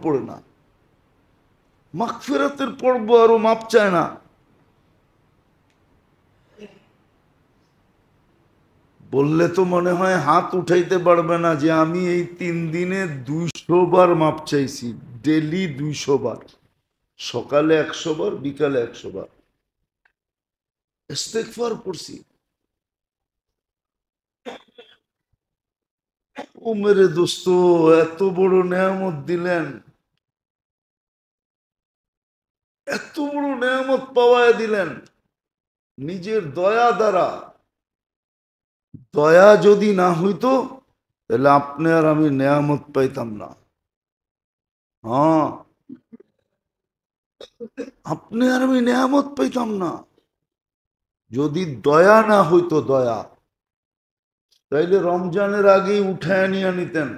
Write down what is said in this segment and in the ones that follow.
পড়ে না? মাগফিরাতের পর্ব আরো মাপ চায় না। বললে তো মনে হয় হাত উঠাইতে পারবে না যে আমি এই 3 দিনে 200 বার মাপ চাইছি, ডেলি 200 বার, সকালে 100 বার, বিকালে 100 বার ইস্তেগফার করছি। ও মেরে দোস্ত, এত বড় নেয়ামত দিলেন, এত বড় নেয়ামত পাওয়ায় দিলেন নিজের দয়া দ্বারা। দয়া যদি না হইতো তাহলে আপনি আর আমি নেয়ামত পাইতাম না। হ্যাঁ, আপনি আর আমি নেয়ামত পাইতাম না যদি দয়া না হইতো। দয়া তাইলে রমজানের আগেই উঠায় নিয়ে নিতেন,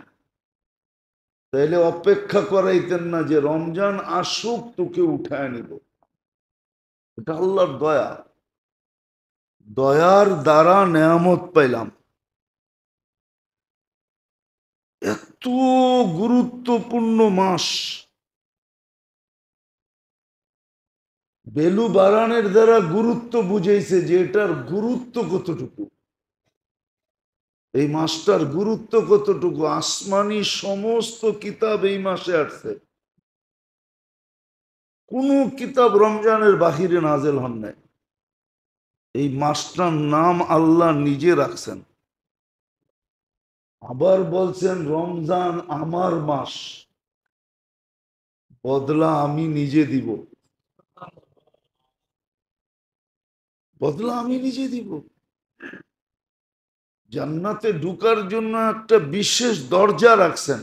তাইলে অপেক্ষা করাইতেন না যে রমজান আসুক তোকে উঠায় নিব। এটা আল্লাহর দয়া, দয়ার দ্বারা নেয়ামত পাইলাম। এত গুরুত্বপূর্ণ মাস, বেলু বারানের দ্বারা গুরুত্ব বুঝাইছে যে এটার গুরুত্ব কতটুকু, এই মাসটার গুরুত্ব কতটুকু। আসমানি সমস্ত কিতাব এই মাসে আসছে, কোন কিতাব রমজানের বাহিরে নাজেল হন নাই। এই মাসটার নাম আল্লাহ নিজে রাখছেন। আবার বলছেন রমজান আমার মাস, বদলা আমি নিজে দিব, বদলা আমি নিজে দিব। জান্নাতে ঢুকার জন্য একটা বিশেষ দরজা রাখছেন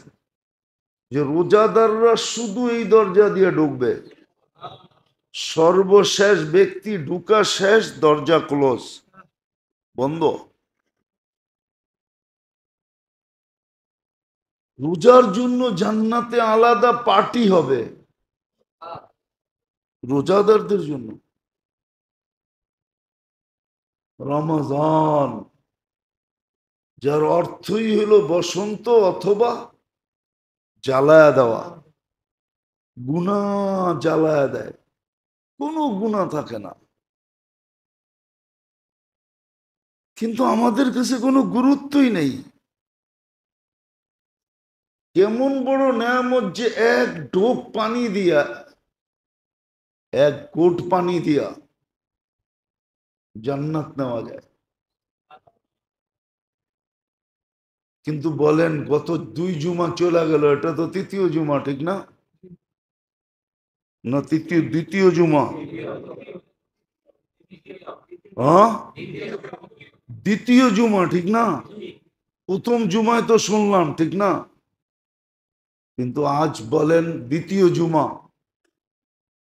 যে রোজাদাররা শুধু এই দরজা দিয়ে ঢুকবে। সর্বশেষ ব্যক্তি ঢুকা শেষ, দরজা ক্লোজ, বন্ধ। রোজার জন্য জান্নাতে আলাদা পার্টি হবে রোজাদারদের জন্য। রমজান যার অর্থই হলো বসন্ত অথবা জ্বালায়া দেওয়া, গুনাহ জ্বালায়া দেয়, কোনো গুনাহ থাকে না। কিন্তু আমাদের কাছে কোনো গুরুত্বই নেই। কেমন বড় নেয়ামত যে এক ঢোক পানি দিয়া, এক কোট পানি দিয়া জান্নাত নেওয়া যায়। কিন্তু বলেন গত 2 জুমা চলে গেল, এটা তো তৃতীয় জুমা, ঠিক না? না দ্বিতীয় জুমা? হ্যাঁ, দ্বিতীয় জুমা, ঠিক না? প্রথম জুমায় তো শুনলাম, ঠিক না? কিন্তু আজ বলেন দ্বিতীয় জুমা।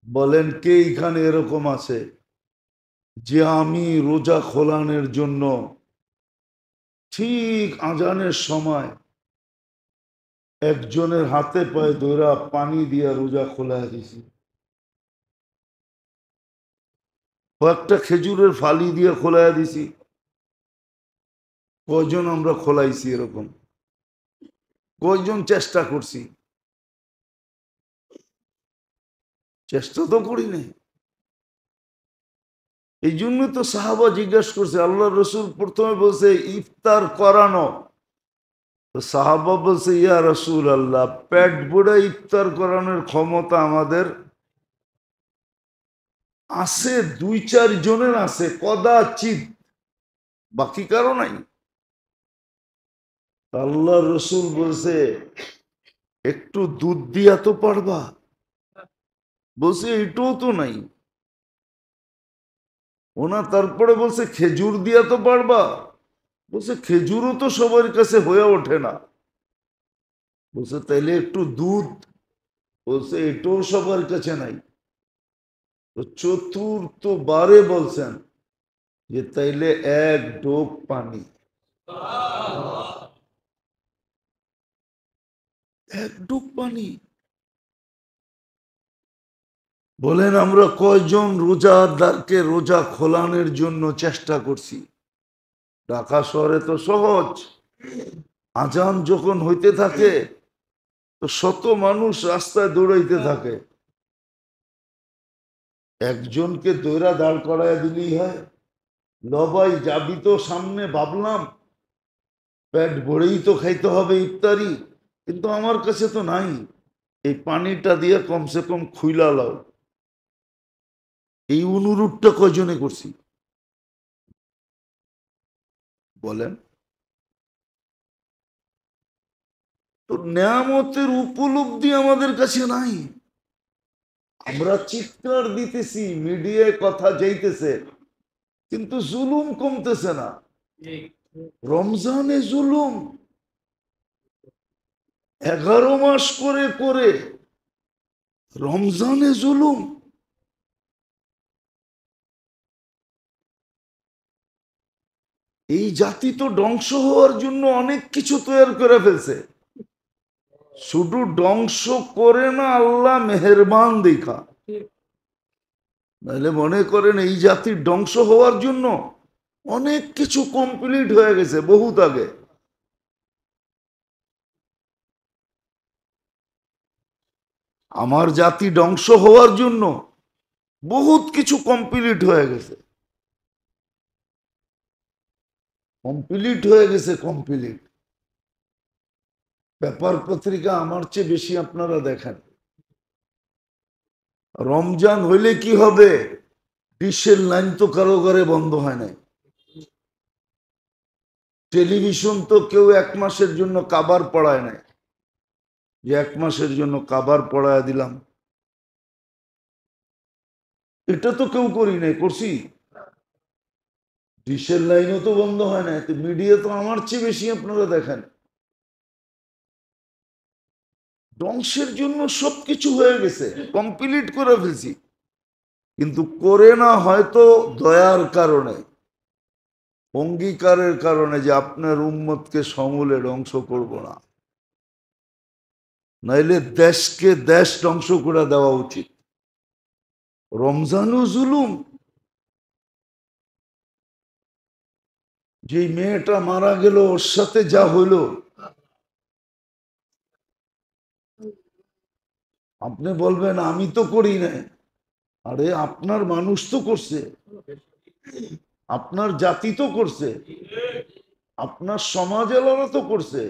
বলেন কে এখানে এরকম আছে যে আমি রোজা খোলানোর জন্য ঠিক আজানের সময় একজনের হাতে পায়ে ধরা পানি দিয়া রোজা খোলা দিছি, কয়েকটা খেজুরের ফালি দিয়ে খোলা দিছি? কয়জন আমরা খোলাইছি এরকম? কয়জন চেষ্টা করছি? চেষ্টা তো করি নাই। এই জন্য তো সাহাবা জিজ্ঞাসা করছে, আল্লাহ রসুল প্রথমে বলছে ইফতার করানো, তো সাহাবা বলছে ইয়া রসুল আল্লাহ, পেট ভরে ইফতার করানোর ক্ষমতা আমাদের আছে, 2-4 জনের আছে, কদাচিৎ, বাকি কারো নাই। আল্লাহ রসুল বলছে একটু দুধ দিয়া তো পারবা? বলছে এটাও তো নাই। ওনা তারপরে বলছে খেজুর দিয়া তো পারবা? বলছে খেজুরও তো সবার কাছে হয়ে ওঠে না। বলছে তাইলে একটু দুধ? বলছে এটাও সবার কাছে নাই। তো চতুর্থ বারে বলছেন যে তাইলে এক ঢোক পানি, এক ঢোক পানি। বলেন আমরা কয়জন রোজাদারকে রোজা খোলানোর জন্য চেষ্টা করছি? ঢাকা শহরে তো সহজ, আজান যখন হইতে থাকে তো শত মানুষ রাস্তায় দৌড়াইতে থাকে, একজনকে দৌড়া দাঁড় করায় দিলেই হয়। লবাই যাবি তো সামনে, ভাবলাম পেট ভরেই তো খাইতে হবে ইফতারি, কিন্তু আমার কাছে তো নাই, এই পানিটা দিয়ে কমসে কম খুইলা লাও। এই অনুরোধটা কয়জনে করছি বলেন তো? নেয়ামতের উপলব্ধি আমাদের কাছে নাই। আমরা চিৎকার দিতেছি, মিডিয়ায় কথা যাইতেছে, কিন্তু জুলুম কমতেছে না। রমজানে জুলুম 11 মাস করে করে, রমজানে জুলুম। এই জাতি তো ধ্বংস হওয়ার জন্য অনেক কিছু তৈরি করে ফেলছে, শুধু ধ্বংস করে না, আল্লাহ মেহেরবান দেখা। নাহলে মনে করেন এই জাতির ধ্বংস হওয়ার জন্য অনেক কিছু কমপ্লিট হয়ে গেছে বহুত আগে। আমার জাতি ধ্বংস হওয়ার জন্য বহুত কিছু কমপ্লিট হয়ে গেছে, কমপ্লিট হয়ে গেছে, কমপ্লিট। পেপার পত্রিকা আমার চেয়ে বেশি আপনারা দেখেন। রমজান হইলে কি হবে? ডিশের লাইন তো কারো ঘরে বন্ধ হয় নাই। টেলিভিশন তো কেউ 1 মাসের জন্য কাবার পড়ায় নাই, যে 1 মাসের জন্য কাবার পড়ায় দিলাম, এটা তো কেউ করি নাই, করছি? ডিশের লাইনও তো বন্ধ হয় না, মিডিয়া তো আমার চেয়ে বেশি আপনারা দেখেন। ধ্বংসের জন্য সবকিছু হয়ে গেছে, কমপ্লিট করে ফেলছি, কিন্তু করে না হয়তো দয়ার কারণে, অঙ্গীকারের কারণে, যে আপনার উম্মতকে সমূলে ধ্বংস করব না, নাইলে দেশকে দেশ ধ্বংস করে দেওয়া উচিত। রমজানও জুলুম। যে মেয়েটা মারা গেল, ওর সাথে যা হইল, আপনি বলবেন আমি তো করি নাই। আরে আপনার মানুষ তো করছে, আপনার জাতি তো করছে, আপনার সমাজেলারা তো করছে,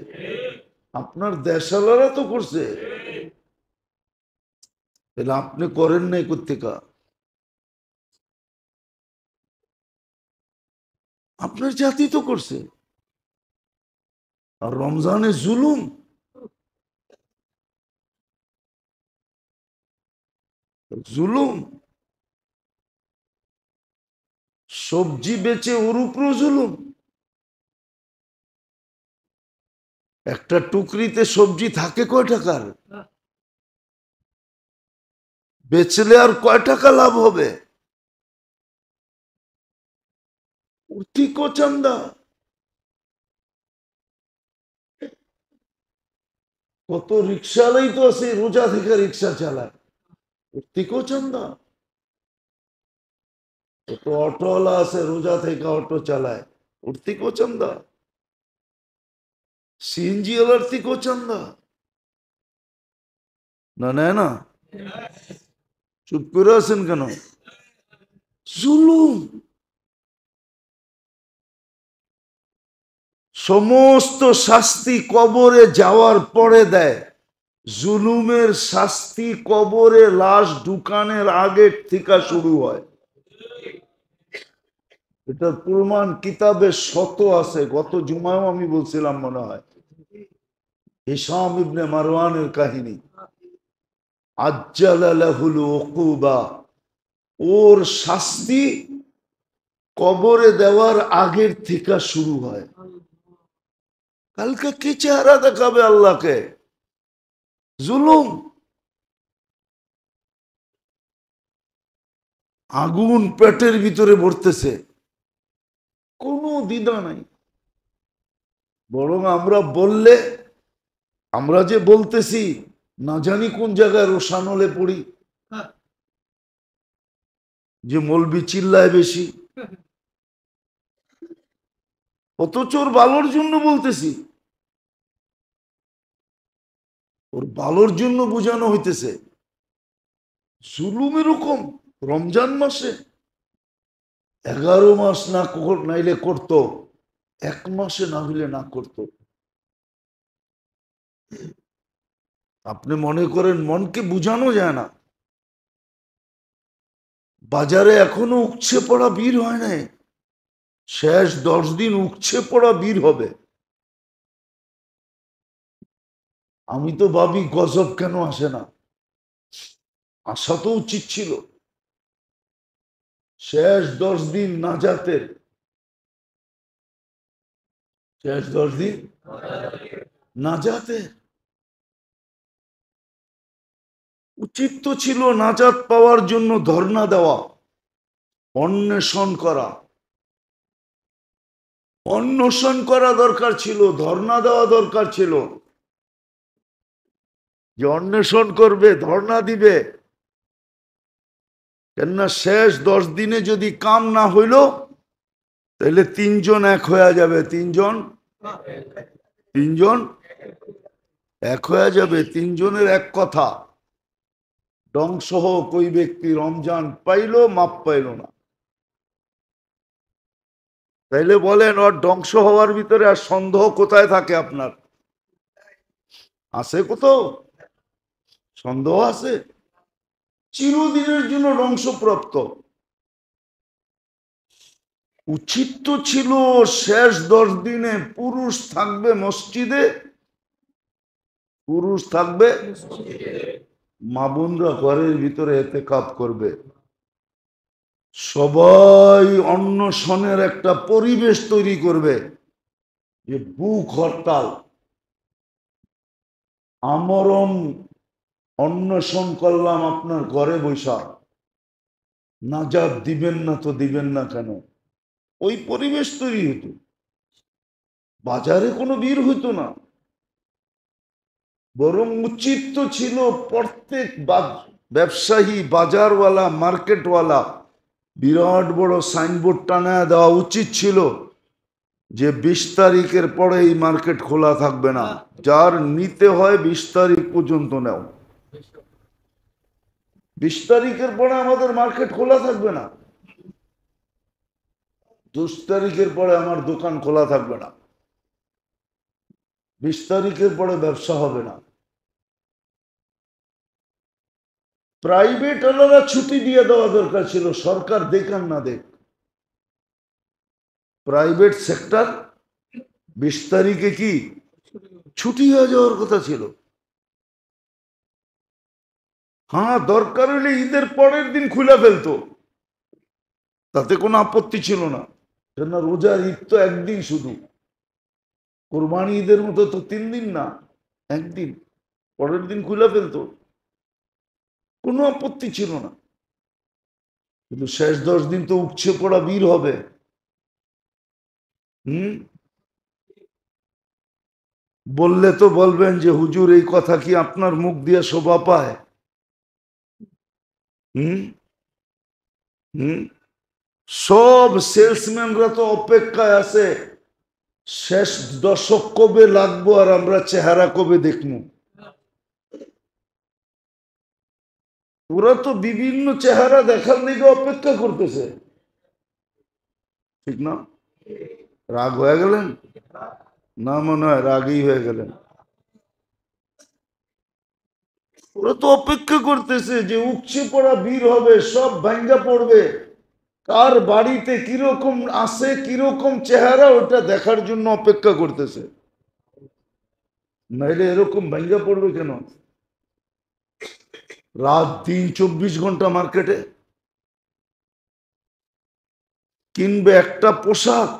আপনার দেশালারা তো করছে, তাহলে আপনি করেন নাই কোত্থেকা? আপনার জাতি তো করছে। আর রমজানে জুলুম, জুলুম। সবজি বেচে ওর উপরও জুলুম। একটা টুকরিতে সবজি থাকে কয় টাকার? বেচলে আর কয় টাকা লাভ হবে? উর্তিকো চান্দা। কত রিক্সাওয়ালাই তো আছে রোজা থেকে রিক্সা চালায়, উর্তিকো চান্দা। কত অটোওয়ালা আছে রোজা থেকে অটো চালায়, উর্তিকো চান্দা। সিএনজি ওয়ালার থেকেও চান্দা না, নেয় না? চুপ করে আছেন কেন? জুলুম। সমস্ত শাস্তি কবরে যাওয়ার পরে দেয়, জুলুমের শাস্তি কবরে লাশ ঢুকানের আগের থেকে শুরু হয়। এটার প্রমাণ কিতাবে শত আছে, গত জুমায়ও আমি বলছিলাম মনে হয়, হিশাম ইবনে মারওয়ানের কাহিনী। আজ্জালা লাহুল উকুবা, ওর শাস্তি কবরে দেওয়ার আগের থেকে শুরু হয়। কালকে কি চেহারা দেখাবে আল্লাহকে? জুলুম। আগুন পেটের ভিতরে ভরতেছে, কোনো দ্বিধা নাই। বরং আমরা বললে, আমরা যে বলতেছি না জানি কোন জায়গায় রোশানলে পড়ি, যে মলবি চিল্লায় বেশি, অথচ ওর ভালোর জন্য বলতেছি। ওর ভালোর জন্য বোঝানো হইতেছে। জুলুম এরকম রমজান মাসে 11 মাস না নাইলে করতো, 1 মাসে না হইলে না করতো। আপনি মনে করেন মনকে বুঝানো যায় না। বাজারে এখনো উপচে পড়া বীর হয় নাই, শেষ 10 দিন উপচে পড়া বীর হবে। আমি তো ভাবি গজব কেন আসে না, আসা তো উচিত ছিল। শেষ 10 দিন নাজাতের, শেষ 10 দিন নাজাতের। উচিত তো ছিল নাজাত পাওয়ার জন্য ধর্ণা দেওয়া, অন্বেষণ করা, অন্বেষণ করা দরকার ছিল, ধর্ণা দেওয়া দরকার ছিল। যে অন্বেষণ করবে, ধর্ণা দিবে। কেননা শেষ 10 দিনে যদি কাম না হইল, তাহলে 3 জন এক হয়ে যাবে। 3 জন এক হয়ে যাবে। 3 জনের এক কথা। ডংসহ কই ব্যক্তি রমজান পাইল, মাপ পাইল না। তাইলে বলেন, ওর ধ্বংস হওয়ার ভিতরে আর সন্দেহ কোথায় থাকে আপনার? আছে কোথাও সন্দেহ? আছে? চিরদিনের জন্য ধ্বংসপ্রাপ্ত। উচিত তো ছিল শেষ 10 দিনে পুরুষ থাকবে মসজিদে, পুরুষ থাকবে, মা বোনরা ঘরের ভিতরে এতেকাফ করবে, সবাই অন্বেষণের একটা পরিবেশ তৈরি করবে। যে বুক হরতাল, আমরণ অন্বেষণ করলাম আপনার ঘরে বৈশা, নাজাত দিবেন না তো দিবেন না কেন? ওই পরিবেশ তৈরি হতো। বাজারে কোনো ভিড় হইতো না, বরং উচিত তো ছিল প্রত্যেক ব্যবসায়ী, বাজারওয়ালা, মার্কেটওয়ালা বিরাট বড় সাইনবোর্ড টানায় দেওয়া উচিত ছিল যে 20 তারিখের পরে এই মার্কেট খোলা থাকবে না, যার নিতে হয় 20 তারিখ পর্যন্ত নেও। 20 তারিখের পরে আমাদের মার্কেট খোলা থাকবে না, 10 তারিখের পরে আমার দোকান খোলা থাকবে না, 20 তারিখের পরে ব্যবসা হবে না। প্রাইভেট ওয়ালারা ছুটি দিয়ে দেওয়া দরকার ছিল, সরকার দেখান না দেখ। প্রাইভেট সেক্টর 20 তারিখে কি ছুটি হয়ে যাওয়ার কথা ছিল। হ্যাঁ, দরকার হলে ঈদের পরের দিন খুলে ফেলতো, তাতে কোনো আপত্তি ছিল না। কেননা রোজার ঈদ তো একদিন শুধু, কোরবানি ঈদের মতো তো 3 দিন না, একদিন, পরের দিন খুলে ফেলতো, কোনো আপত্তি ছিল না। কিন্তু শেষ 10 দিন তো উপচে পড়া বীর হবে। বললে তো বলবেন যে হুজুর এই কথা কি আপনার মুখ দিয়ে শোভা পায়? হুম হুম সব সেলসম্যানরা তো অপেক্ষায় আছে, শেষ দশক কবে লাগবো আর আমরা চেহারা কবে দেখবো। ওরা তো বিভিন্ন চেহারা দেখার দিকে অপেক্ষা করতেছে, ঠিক না? রাগ হয়ে গেলেন? না, মনে হয় রাগই হয়ে গেলেন। ওরা তো অপেক্ষা করতেছে যে উপচে পড়া ভিড় হবে, সব ভাঙ্গা পড়বে, কার বাড়িতে কিরকম আছে, কিরকম চেহারা, ওটা দেখার জন্য অপেক্ষা করতেছে। নাইলে এরকম ভাঙ্গা পড়বে কেন? রাত দিন 24 ঘন্টা মার্কেটে কিনবে একটা পোশাক,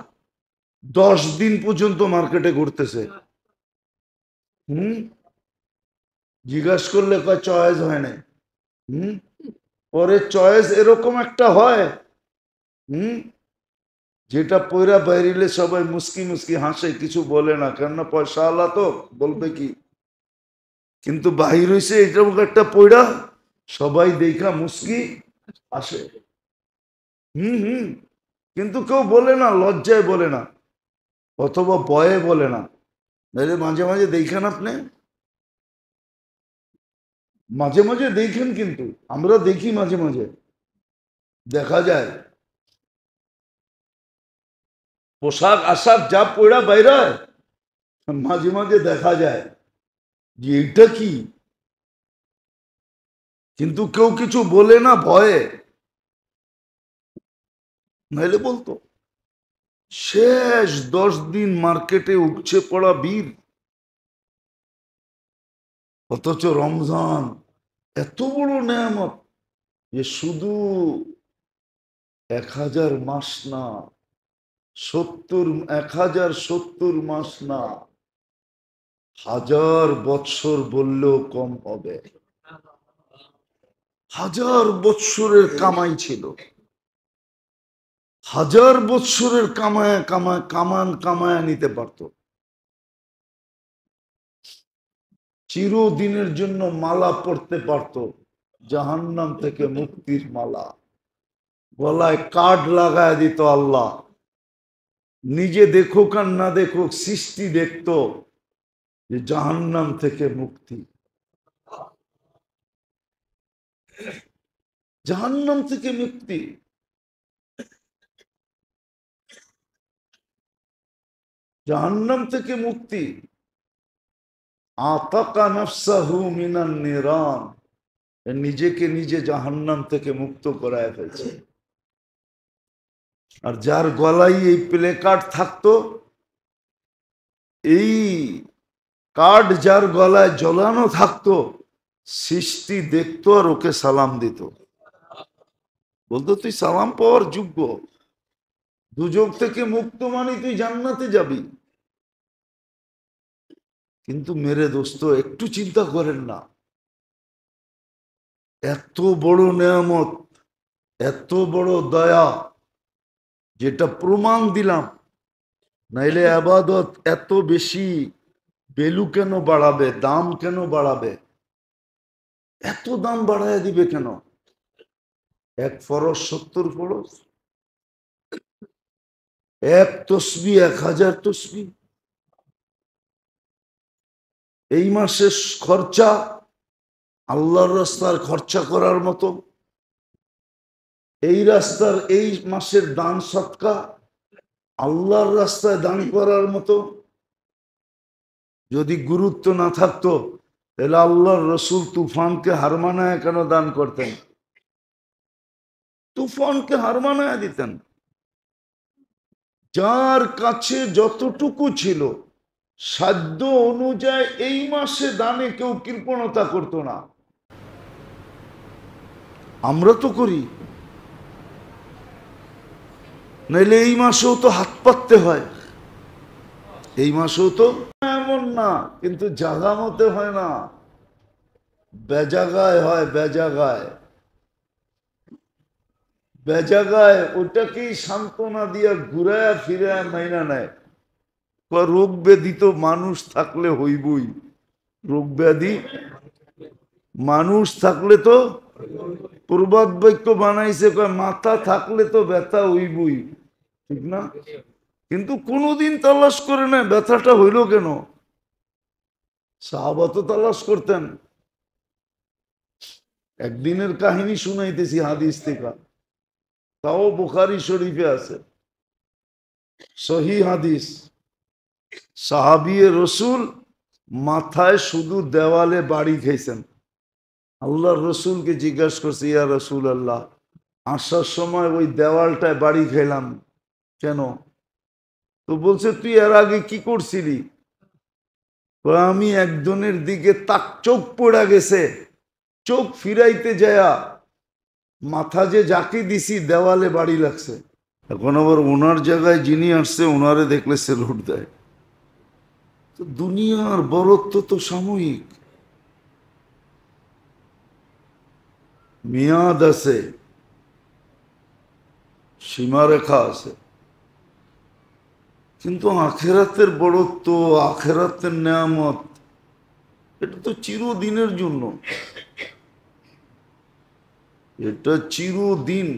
10 দিন পর্যন্ত মার্কেটে ঘুরতেছে। জিজ্ঞাসা করলে কয় চয়েস হয় না। পরে চয়েস এরকম একটা হয়, যেটা পয়রা বাইরিলে সবাই মুস্কি মুস্কি হাসে, কিছু বলে না, কেননা পয়সা আলা তো বলবে কি। কিন্তু বাহির হইছে এরকম একটা পয়রা, সবাই দেখা মুস্কি আসে। কিন্তু কেউ বলে না, লজ্জায় বলে না, অথবা ভয়ে বলে না। নাহলে মাঝে মাঝে দেখেন আপনি মাঝে মাঝে দেখেন, কিন্তু আমরা দেখি মাঝে মাঝে দেখা যায় পোশাক আশাক যা পড়া বাইরে, মাঝে মাঝে দেখা যায় যে এটা কি, কিন্তু কেউ কিছু বলে না ভয়ে, নাইলে বলতো। শেষ 10 দিন মার্কেটে উঠছে পড়া বীর, অথচ রমজান এত বড় নেয়ামত যে শুধু 1000 মাস না, 1070 মাস না, 1000 বৎসর বললেও কম হবে। 1000 বৎসরের কামাই ছিল, 1000 বৎসরের কামায় কামায় কামায় নিতে পারত। চিরদিনের জন্য মালা পড়তে পারত, জাহান্নাম থেকে মুক্তির মালা, গলায় কার্ড লাগায় দিত আল্লাহ। নিজে দেখুক আর না দেখুক, সৃষ্টি দেখত যে জাহান্নাম থেকে মুক্তি, জাহান্নাম থেকে মুক্তি। জাহান্নাম থেকে মুক্তি। আতাকা নাফসাহু মিনান নিরান, নিজেকে নিজে জাহান্নাম থেকে মুক্ত করায় ফেলছে। আর যার গলায় এই প্লে কার্ড থাকতো, এই কার্ড যার গলায় ঝোলানো থাকতো, সৃষ্টি দেখতো আর ওকে সালাম দিত, বলতো তুই সালাম পাওয়ার যোগ্য, দুজক থেকে মুক্ত মানে তুই জান্নাতে যাবি। কিন্তু মেরে দোস্ত একটু চিন্তা করেন না, এত বড় নেয়ামত, এত বড় দয়া, যেটা প্রমাণ দিলাম, নাইলে আবাদত এত বেশি ভ্যালু কেন বাড়াবে, দাম কেন বাড়াবে, এত দাম বাড়ায় দিবে কেন? এক ফরজ 70 ফরজ, এক তসবি 1000 তসবি। এই মাসের খরচা আল্লাহর রাস্তার খরচা করার মতো, এই রাস্তার এই মাসের দান সৎকা আল্লাহর রাস্তায় দান করার মতো। যদি গুরুত্ব না থাকতো তাহলে আল্লাহর রসুল তুফানকে হার মানায় কেন দান করতেন? তুফানকে হার মানায় দিতেন। যার কাছে যতটুকু ছিল সাধ্য অনুযায়ী এই মাসে দানে কেউ কৃপণতা করতো না। আমরা তো করি, নাইলে এই মাসেও তো হাত পাততে হয়, এই মাসেও তো এমন না, কিন্তু জাগা মতে হয় না, বেজাগায় হয়, বেজাগায় বেজাগায় ওটাকেই সান্ত্বনা দিয়া ঘুরায়া ফিরায়া মাইনা নেয়। রোগ ব্যাধি তো মানুষ থাকলে হইবই, রোগ ব্যাধি মানুষ থাকলে তো, প্রবাদ বাক্য বানাইছে কয় মাথা থাকলে তো ব্যথা হইবই, ঠিক না? কিন্তু কোনোদিন তালাশ করে না ব্যথাটা হইল কেন। সাহাবা তো তালাশ করতেন। একদিনের কাহিনী শুনাইতেছি হাদিস থেকে, তাও বুখারী শরীফে আছে, সহি হাদিস। সাহাবিয়ে রসুল মাথায় শুধু দেওয়ালে বাড়ি খেয়েছেন। আল্লাহর রসুলকে জিজ্ঞাসা করছে, ইয়া রসুল আল্লাহ, আসার সময় ওই দেওয়ালটায় বাড়ি খেলাম কেন? তো বলছে তুই এর আগে কি করছিলি? আমি একজনের দিকে তাক চোখ পড়া গেছে, চোখ ফিরাইতে যায়া মাথা যে যাকে দিছি দেওয়ালে বাড়ি লাগছে। এখন আবার ওনার জায়গায় যিনি আসছে ওনারে দেখলে সেলুট দেয়। তো দুনিয়ার বরত্ব তো সাময়িক, মেয়াদ আছে, সীমারেখা আছে, কিন্তু আখেরাতের বড়ত্ব, আখেরাতের নেয়ামত, এটা তো চিরদিনের জন্য, এটা চিরদিন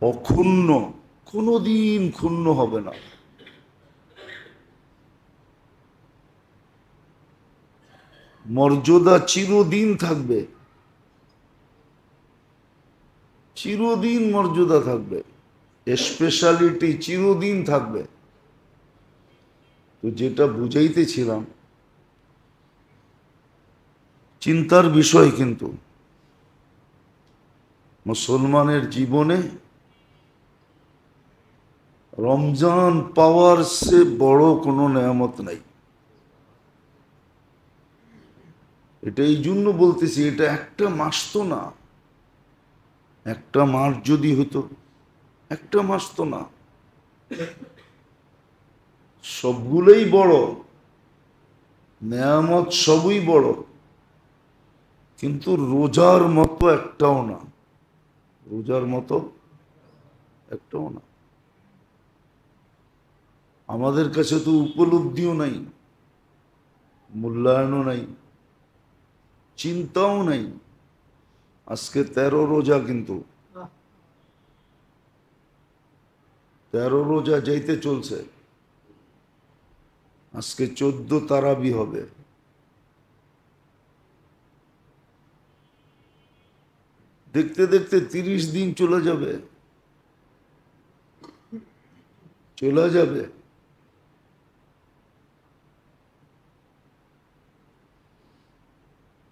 অক্ষুণ্ণ, কোনোদিন ক্ষুণ্ণ হবে না। মর্যাদা চিরদিন থাকবে, চিরদিন মর্যাদা থাকবে, স্পেশালিটি চিরদিন থাকবে। তো যেটা বুঝাইতেছিলাম, চিন্তার বিষয় কিন্তু মুসলমানের জীবনে রমজান পাওয়ার সে বড় কোনো নেয়ামত নাই। এটা এই জন্য বলতেছি, এটা একটা মাস তো না। একটা মাস যদি হতো, একটা মাস তো না। সবগুলোই বড় নেয়ামত, সবই বড়, কিন্তু রোজার মতো একটাও না, রোজার মতো একটাও না। আমাদের কাছে তো উপলব্ধিও নাই, মূল্যায়নও নাই, চিন্তাও নাই। আজকে 13 রোজা, কিন্তু 13 রোজা যাইতে চলছে। আজকে 14 তারাবি হবে। দেখতে দেখতে 30 দিন চলে যাবে, চলে যাবে।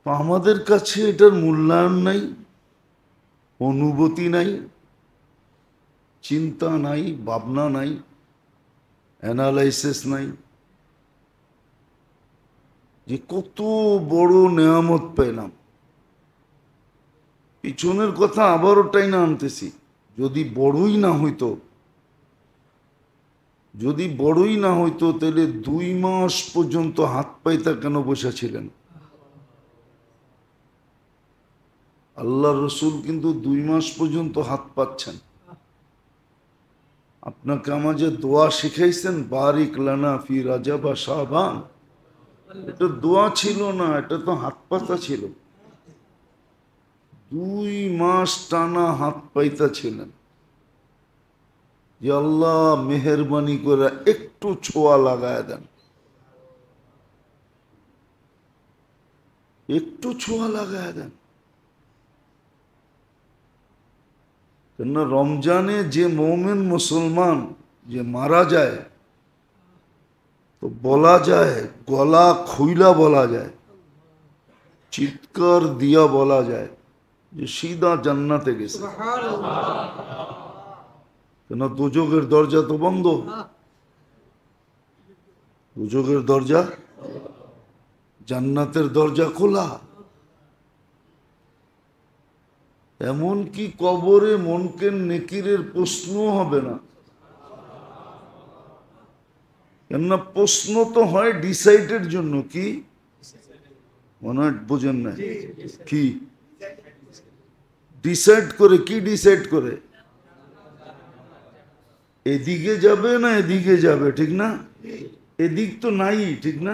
আমাদের কাছে এটার মূল্যায়ন নাই, অনুভূতি নাই, চিন্তা নাই, ভাবনা নাই, অ্যানালাইসিস নাই, যে কত বড় নেয়ামত পেলাম। পিছনের কথা আবারও টাইনা আনতেছি। যদি বড়ই না হইতো, যদি বড়ই না হইতো, তাহলে 2 মাস পর্যন্ত হাত পাইতা কেন বসেছিলেন? আল্লাহ রসুল কিন্তু 2 মাস পর্যন্ত হাত পাচ্ছেন। আপনাকে আমাদের দোয়া শিখাইছেন, বারিক লানা ফি রাজাব বা শাবান। এটা দোয়া ছিল না, এটা তো হাত পাতা ছিল। 2 মাস টানা হাত পাইতা ছিলেন যে আল্লাহ মেহেরবানি করে একটু ছোঁয়া লাগায় দেন, একটু ছোঁয়া লাগায় দেন। কেননা রমজানে যে মোমেন মুসলমান যে মারা যায়, তো বলা যায়, গলা খুইলা বলা যায়, চিৎকার দিয়া বলা যায় যে সিধা জান্নাতে গেছে। কেন? দুজকের দরজা তো বন্ধ, দুজকের দরজা, জান্নাতের দরজা খোলা। এমনকি কবরে মুনকার নেকিরের প্রশ্ন হবে না। কেননা প্রশ্ন তো হয় ডিসাইডের জন্য। কি মনে হয় বোঝেন না? কি ডিসাইড করে? কি ডিসাইড করে? এদিকে যাবে না এদিকে যাবে, ঠিক না? এদিক তো নাই, ঠিক না?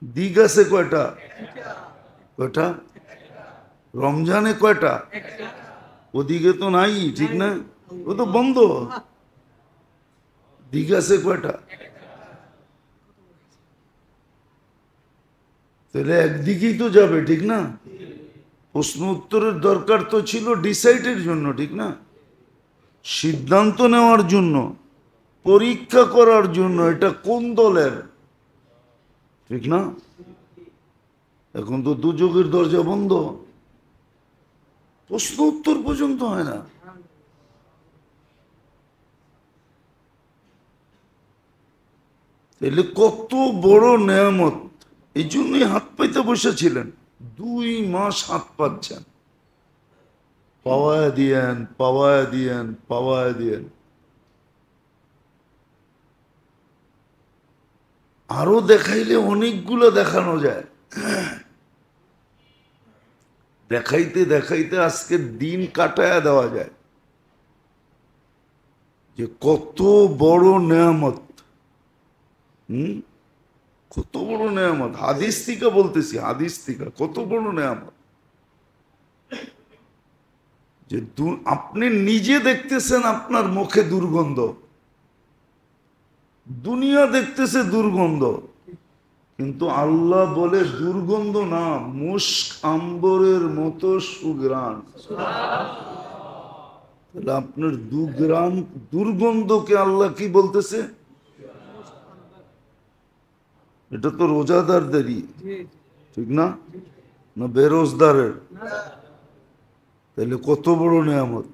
দিক আছে কয়টা? কয়টা? রমজানে কয়টা? ওদিকে তো নাই, ঠিক না? ও তো বন্ধ। দিক আছে কয়টা? তাহলে একদিকেই তো যাবে, ঠিক না? প্রশ্ন উত্তরের দরকার তো ছিল ডিসাইডের জন্য, ঠিক না? সিদ্ধান্ত নেওয়ার জন্য, পরীক্ষা করার জন্য এটা কোন দলের, ঠিক না? এখন তো দুজকের দরজা বন্ধ, প্রশ্ন উত্তর পর্যন্ত হয় না। তাহলে কত বড় নেয়ামত! এই জন্যই হাত পাইতে বসেছিলেন। 2 মাস হাত পাচ্ছেন, পাওয়ায় দিয়েন, পাওয়ায় দিয়েন, পাওয়ায় দিয়েন। আরো দেখাইলে অনেকগুলো দেখানো যায়। দেখাইতে দেখাইতে আজকে দিন কাটায়া দেওয়া যায় যে কত বড় নেয়ামত। কত বড় নেয়ামত! হাদিস থেকে বলতেছি, হাদিস থেকে কত বড় নেয়ামত যে আপনি নিজে দেখতেছেন আপনার মুখে দুর্গন্ধ, দুনিয়া দেখতেছে দুর্গন্ধ, কিন্তু আল্লাহ বলে দুর্গন্ধ না, মুস্ক আম্বরের মতো সুঘ্রাণ। তাহলে আপনার দুর্গন্ধকে আল্লাহ কি বলতেছে? এটা তো রোজাদারদেরই, ঠিক না? না বেরোজদারের? তাহলে কত বড় নেয়ামত,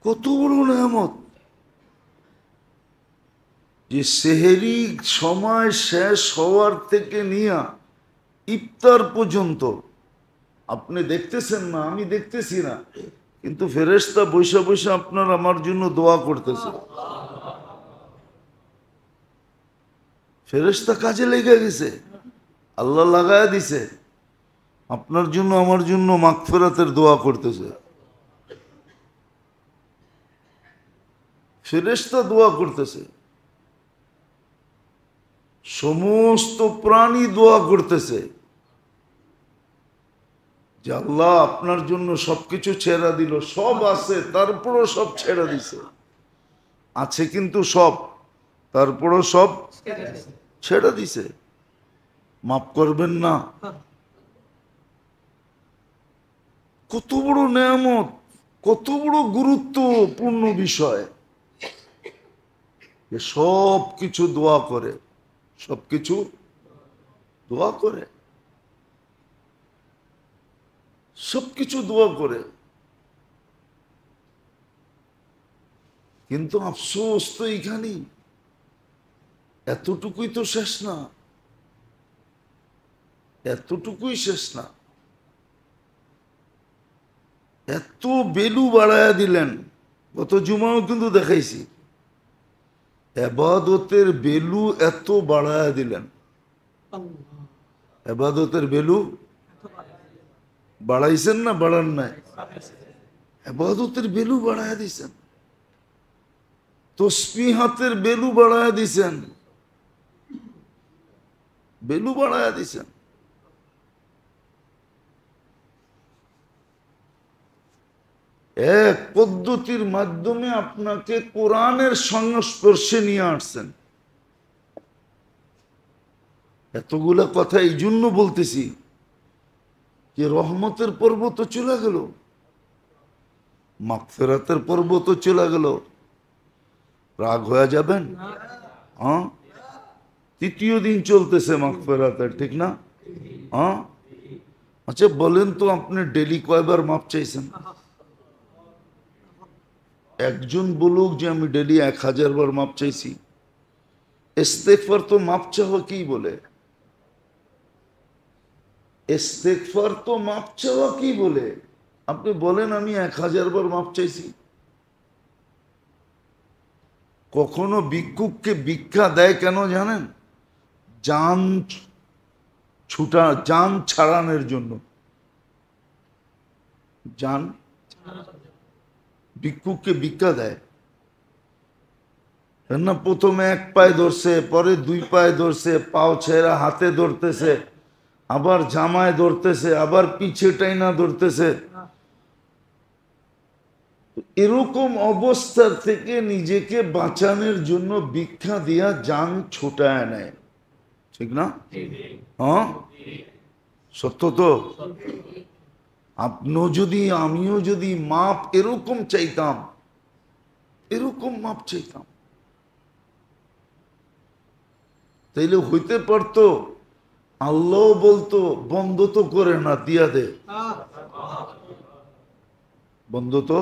কত বড় নেয়ামত যে সেহেরি সময় শেষ হওয়ার থেকে নিয়ে ইফতার পর্যন্ত আপনি দেখতেছেন না, আমি দেখতেছি না, কিন্তু ফেরেশতা বৈশা বৈশা আপনার আমার জন্য দোয়া করতেছে। ফেরেশতা কাজে লেগে গেছে, আল্লাহ লাগায় দিছে, আপনার জন্য আমার জন্য মাগফিরাতের দোয়া করতেছে। ফেরেশতা দোয়া করতেছে, সমস্ত প্রাণী দোয়া করতেছে যে আল্লাহ আপনার জন্য সবকিছু ছেড়া দিল। সব আছে তারপরও সব ছেড়া দিছে, আছে কিন্তু সব, তারপরও সব ছেড়ে দিছে। মাফ করবেন না? কত বড় নেয়ামত, কত বড় গুরুত্বপূর্ণ বিষয় যে সব কিছু দোয়া করে, সবকিছু দোয়া করে, সবকিছু দোয়া করে। কিন্তু আফসোস তো এইখানেই, এতটুকুই তো শেষ না, এতটুকুই শেষ না, এত বেলু বাড়ায়া দিলেন। গত জুমাও কিন্তু দেখাইছি, এবাদতের বেলু এত বাড়ায়া দিলেন। এবাদতের বেলু বাড়াইছেন না বাড়ান নাই? এবাদতের বেলু বাড়ায়া দিছেন, তসবিহাতের বেলু বাড়ায়া দিছেন, বেলু বাড়ায়া দিছেন। এক পদ্ধতির মাধ্যমে আপনাকে কোরআনের সংস্পর্শে নিয়ে আসছেন। এতগুলা কথা এই জন্য বলতেছি যে রহমতের পর্ব তো চলে গেল, মাগফিরাতের পর্ব তো চলে গেল, রাগ হয়ে যাবেন? হ্যাঁ, তৃতীয় দিন চলতেছে মাগফিরাতের, ঠিক না? হ্যাঁ, আচ্ছা বলেন তো আপনি ডেলি কয়বার মাপ চাইছেন? একজন বলুক যে আমি ডেলি 1000 বার মাপ চাইছি। ইস্তেগফার তো মাপ চাওয়া কি বলে? ইস্তেগফার তো মাপ চাওয়া কি বলে? আপনি বলেন আমি 1000 বার মাপ চাইছি। কখনো ভিক্ষুককে ভিক্ষা দেয় কেন জানেন? জান জান ছাড়ানোর জন্য। জান, ভিক্ষুককে ভিক্ষা দেয় না, প্রথমে এক পায়ে ধরছে, পরে 2 পায়ে ধরছে, পাও ছেড়া হাতে ধরতেছে, আবার জামায় ধরতেছে, আবার পিছে টাইনা ধরতেছে। এরকম অবস্থার থেকে নিজেকে বাঁচানোর জন্য ভিক্ষা দিয়া জান ছুটায় নেয়, ঠিক না? হ্যাঁ, সত্য তো। আপনিও যদি আমিও যদি মাপ এরকম চাইতাম, এরকম মাপ চাইতাম, তাইলে হইতে পারতো আল্লাহ বলতো বন্ধ তো করে না, দিয়া দে, বন্ধ তো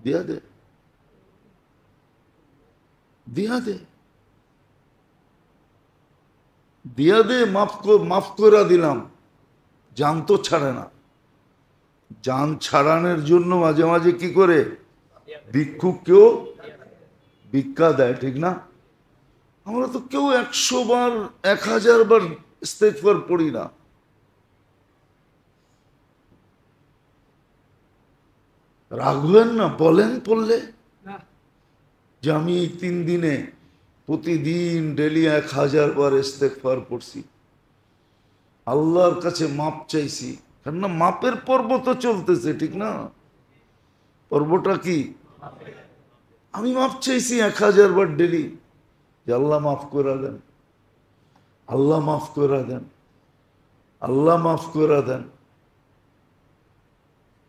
দিয়া দে, দিয়া দে, দিয়া দে, মাফ করে দিলাম। জান তো ছাড়ে না, জান ছাড়ানোর জন্য মাঝে মাঝে কি করে? ভিক্ষুককেও ভিক্ষা দেয়, ঠিক না? আমরা তো কেউ 100 বার 1000 বার ইস্তেগফার পড়ি না। রাখবেন না, বলেন পড়লে যে আমি এই 3 দিনে প্রতিদিন ডেলি 1000 বার ইস্তেগফার পড়ছি, আল্লাহর কাছে মাপ চাইছি। কেন না, মাপের পর্ব তো চলতেছে, ঠিক না? পর্বটা কি? আমি মাপ চাইছি 1000 বার ডেলি, যে আল্লাহ মাফ করে দেন। আল্লাহ মাফ করে দেন, আল্লাহ মাফ করে দেন।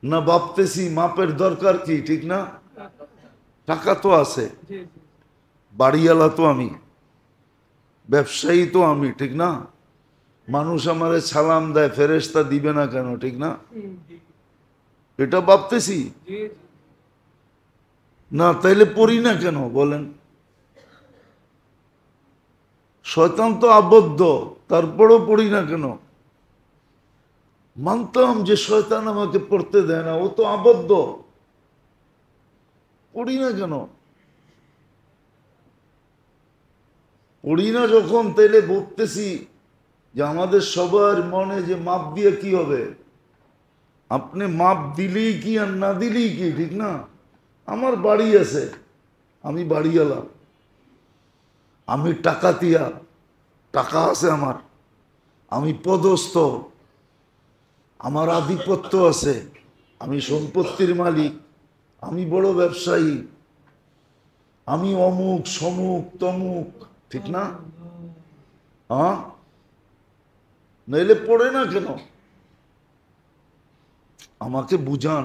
না ভাবতেছি মাপের দরকার কি, ঠিক না? টাকা তো আছে, বাড়িওয়ালা তো আমি, ব্যবসায়ী তো আমি, ঠিক না? মানুষ আমারে সালাম দেয়, ফেরেশতা দিবে না কেন, ঠিক না? এটা ভাবতেছি না, তাইলে পড়ি না কেন বলেন? শয়তান তো আবদ্ধ, তারপরও পড়ি না কেন? মানতাম যে শয়তান আমাকে পড়তে দেয় না, ও তো আবদ্ধ, পড়ি না কেন? পড়ি না যখন, তাইলে ভাবতেছি যে আমাদের সবার মনে যে মাপ দিয়ে কি হবে? আপনি মাপ দিলেই কি আর না দিলেই কি, ঠিক না? আমার বাড়ি আছে, আমি বাড়িওয়ালা, আমি টাকাতিয়া, টাকা আছে আমার, আমি পদস্থ, আমার আধিপত্য আছে, আমি সম্পত্তির মালিক, আমি বড় ব্যবসায়ী, আমি অমুক সমুক তমুক, ঠিক না? হ্যাঁ, নইলে পড়ে না কেন? আমাকে বুঝান।